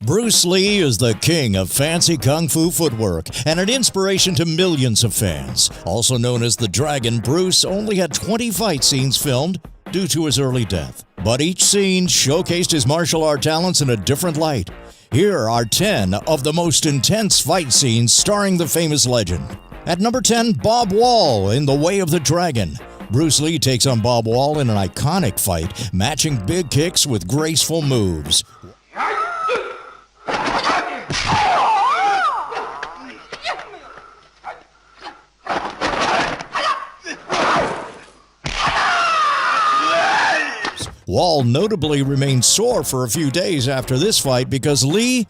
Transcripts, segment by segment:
Bruce Lee is the king of fancy kung fu footwork and an inspiration to millions of fans. Also known as the Dragon, Bruce only had 20 fight scenes filmed due to his early death. But each scene showcased his martial art talents in a different light. Here are 10 of the most intense fight scenes starring the famous legend. At number 10, Bob Wall in The Way of the Dragon. Bruce Lee takes on Bob Wall in an iconic fight, matching big kicks with graceful moves. Wall notably remained sore for a few days after this fight because Lee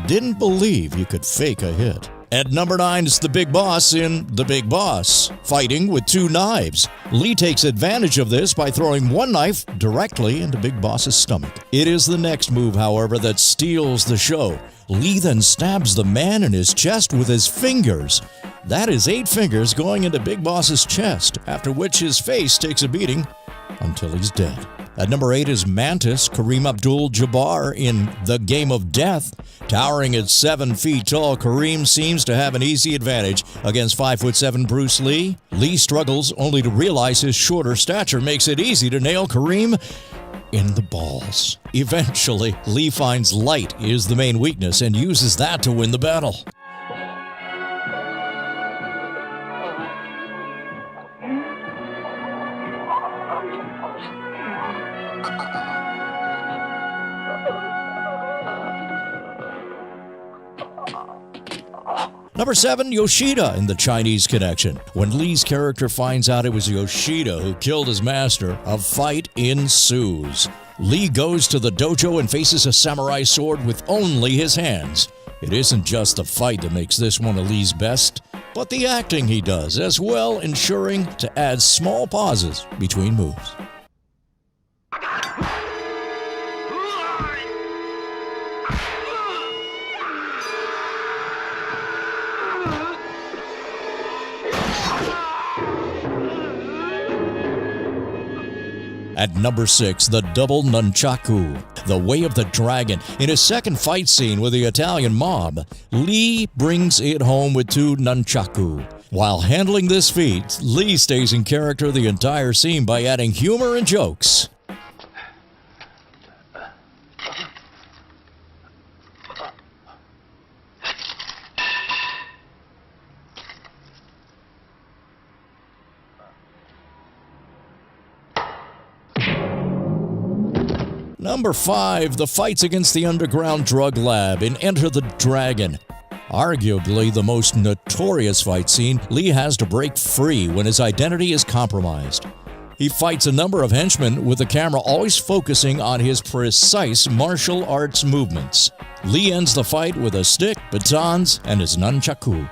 didn't believe you could fake a hit. At number 9 is the Big Boss in The Big Boss, fighting with 2 knives. Lee takes advantage of this by throwing one knife directly into Big Boss's stomach. It is the next move, however, that steals the show. Lee then stabs the man in his chest with his fingers. That is 8 fingers going into Big Boss's chest, after which his face takes a beating until he's dead. At number 8 is Mantis Kareem Abdul-Jabbar in The Game of Death. Towering at 7 feet tall, Kareem seems to have an easy advantage against 5'7" Bruce Lee. Lee struggles only to realize his shorter stature makes it easy to nail Kareem in the balls. Eventually, Lee finds light is the main weakness and uses that to win the battle. Number 7, Yoshida in The Chinese Connection. When Lee's character finds out it was Yoshida who killed his master, a fight ensues. Lee goes to the dojo and faces a samurai sword with only his hands. It isn't just the fight that makes this one of Lee's best, but the acting he does as well, ensuring to add small pauses between moves. At number 6, the double nunchaku, The Way of the Dragon. In his second fight scene with the Italian mob, Lee brings it home with 2 nunchaku. While handling this feat, Lee stays in character the entire scene by adding humor and jokes. Number 5, the fights against the underground drug lab in Enter the Dragon. Arguably the most notorious fight scene, Lee has to break free when his identity is compromised. He fights a number of henchmen with the camera always focusing on his precise martial arts movements. Lee ends the fight with a stick, batons, and his nunchaku.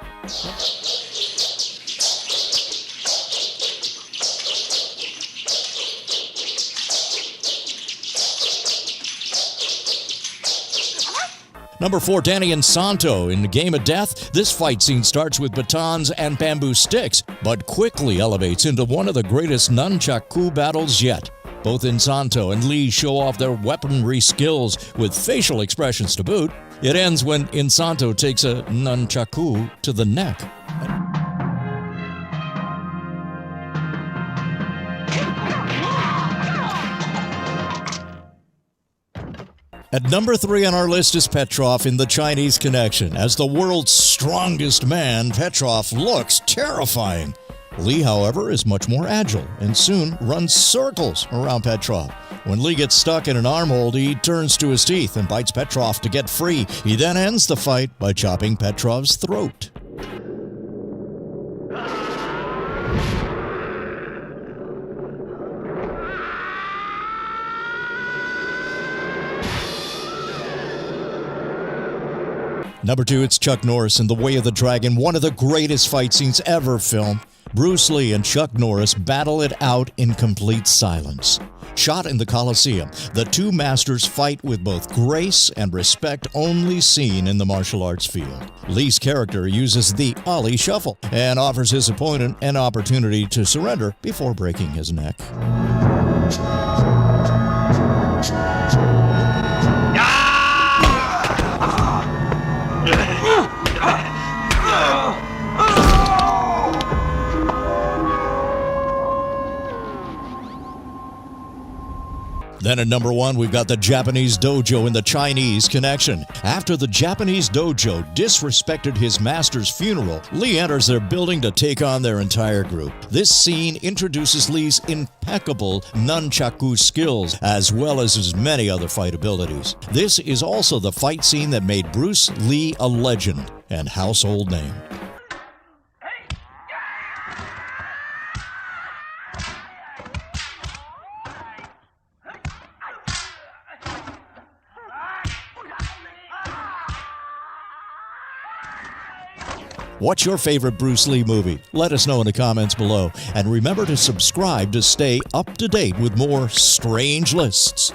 Number 4, Danny and Santo in The Game of Death. This fight scene starts with batons and bamboo sticks, but quickly elevates into one of the greatest nunchaku battles yet. Both Insanto and Lee show off their weaponry skills with facial expressions to boot. It ends when Insanto takes a nunchaku to the neck. At number 3 on our list is Petrov in The Chinese Connection. As the world's strongest man, Petrov looks terrifying. Lee, however, is much more agile and soon runs circles around Petrov. When Lee gets stuck in an armhold, he turns to his teeth and bites Petrov to get free. He then ends the fight by chopping Petrov's throat. Number 2, it's Chuck Norris in The Way of the Dragon, one of the greatest fight scenes ever filmed. Bruce Lee and Chuck Norris battle it out in complete silence. Shot in the Coliseum, the 2 masters fight with both grace and respect only seen in the martial arts field. Lee's character uses the Ollie Shuffle and offers his opponent an opportunity to surrender before breaking his neck. Then at number 1, we've got the Japanese dojo and the Chinese connection. After the Japanese dojo disrespected his master's funeral, Lee enters their building to take on their entire group. This scene introduces Lee's impeccable nunchaku skills, as well as his many other fight abilities. This is also the fight scene that made Bruce Lee a legend and household name. What's your favorite Bruce Lee movie? Let us know in the comments below. And remember to subscribe to stay up to date with more strange lists.